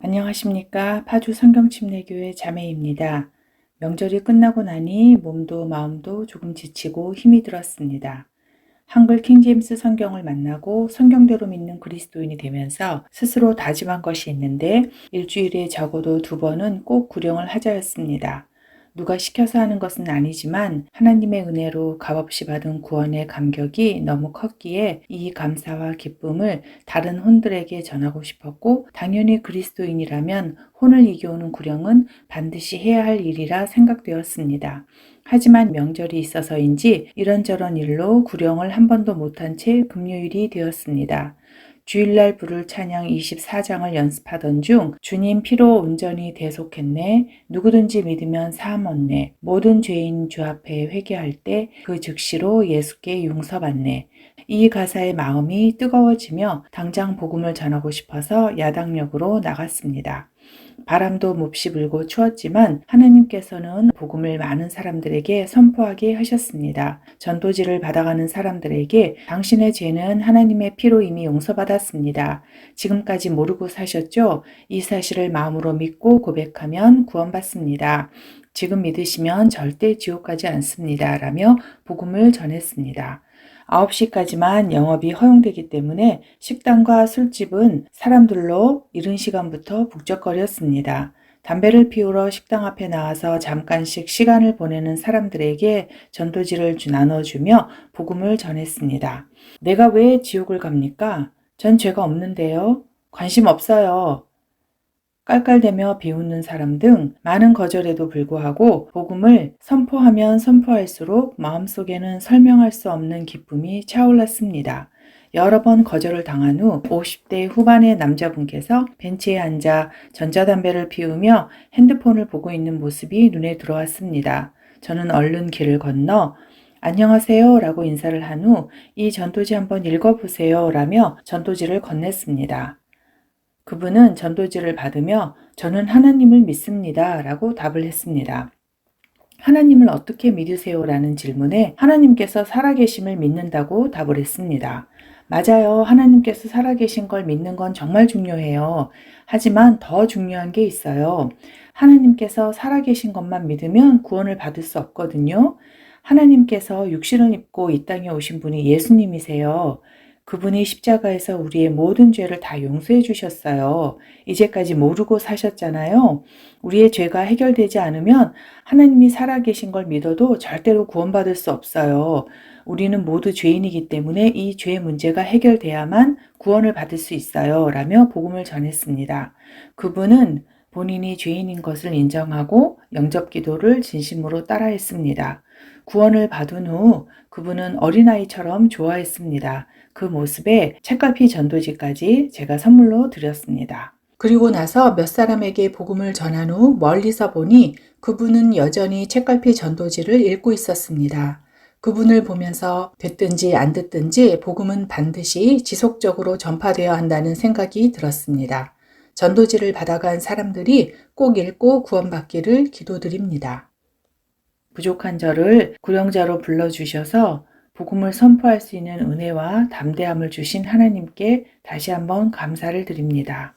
안녕하십니까. 파주 성경침례교회 자매입니다. 명절이 끝나고 나니 몸도 마음도 조금 지치고 힘이 들었습니다. 한글 킹제임스 성경을 만나고 성경대로 믿는 그리스도인이 되면서 스스로 다짐한 것이 있는데 일주일에 적어도 2번은 꼭 구령을 하자였습니다. 누가 시켜서 하는 것은 아니지만 하나님의 은혜로 값없이 받은 구원의 감격이 너무 컸기에 이 감사와 기쁨을 다른 혼들에게 전하고 싶었고, 당연히 그리스도인이라면 혼을 이겨오는 구령은 반드시 해야 할 일이라 생각되었습니다. 하지만 명절이 있어서인지 이런저런 일로 구령을 한 번도 못한 채 금요일이 되었습니다. 주일날 부를 찬양 24장을 연습하던 중 주님 피로 온전히 대속했네, 누구든지 믿으면 사함 얻네, 모든 죄인 주 앞에 회개할 때 그 즉시로 예수께 용서받네. 이 가사에 마음이 뜨거워지며 당장 복음을 전하고 싶어서 야당역으로 나갔습니다. 바람도 몹시 불고 추웠지만 하나님께서는 복음을 많은 사람들에게 선포하게 하셨습니다. 전도지를 받아가는 사람들에게 당신의 죄는 하나님의 피로 이미 용서받았습니다. 지금까지 모르고 사셨죠? 이 사실을 마음으로 믿고 고백하면 구원받습니다. 지금 믿으시면 절대 지옥 가지 않습니다. 라며 복음을 전했습니다. 9시까지만 영업이 허용되기 때문에 식당과 술집은 사람들로 이른 시간부터 북적거렸습니다. 담배를 피우러 식당 앞에 나와서 잠깐씩 시간을 보내는 사람들에게 전도지를 나눠주며 복음을 전했습니다. 내가 왜 지옥을 갑니까? 전 죄가 없는데요. 관심 없어요. 깔깔대며 비웃는 사람 등 많은 거절에도 불구하고 복음을 선포하면 선포할수록 마음속에는 설명할 수 없는 기쁨이 차올랐습니다. 여러 번 거절을 당한 후 50대 후반의 남자분께서 벤치에 앉아 전자담배를 피우며 핸드폰을 보고 있는 모습이 눈에 들어왔습니다. 저는 얼른 길을 건너 안녕하세요 라고 인사를 한 후 이 전도지 한번 읽어보세요 라며 전도지를 건넸습니다. 그분은 전도지를 받으며 저는 하나님을 믿습니다 라고 답을 했습니다. 하나님을 어떻게 믿으세요? 라는 질문에 하나님께서 살아계심을 믿는다고 답을 했습니다. 맞아요. 하나님께서 살아계신 걸 믿는 건 정말 중요해요. 하지만 더 중요한 게 있어요. 하나님께서 살아계신 것만 믿으면 구원을 받을 수 없거든요. 하나님께서 육신을 입고 이 땅에 오신 분이 예수님이세요. 그분이 십자가에서 우리의 모든 죄를 다 용서해 주셨어요. 이제까지 모르고 사셨잖아요. 우리의 죄가 해결되지 않으면 하나님이 살아계신 걸 믿어도 절대로 구원받을 수 없어요. 우리는 모두 죄인이기 때문에 이 죄 문제가 해결돼야만 구원을 받을 수 있어요. 라며 복음을 전했습니다. 그분은 본인이 죄인인 것을 인정하고 영접 기도를 진심으로 따라했습니다. 구원을 받은 후 그분은 어린아이처럼 좋아했습니다. 그 모습에 책갈피 전도지까지 제가 선물로 드렸습니다. 그리고 나서 몇 사람에게 복음을 전한 후 멀리서 보니 그분은 여전히 책갈피 전도지를 읽고 있었습니다. 그분을 보면서 듣든지 안 듣든지 복음은 반드시 지속적으로 전파되어야 한다는 생각이 들었습니다. 전도지를 받아간 사람들이 꼭 읽고 구원받기를 기도드립니다. 부족한 저를 구령자로 불러주셔서 복음을 선포할 수 있는 은혜와 담대함을 주신 하나님께 다시 한번 감사를 드립니다.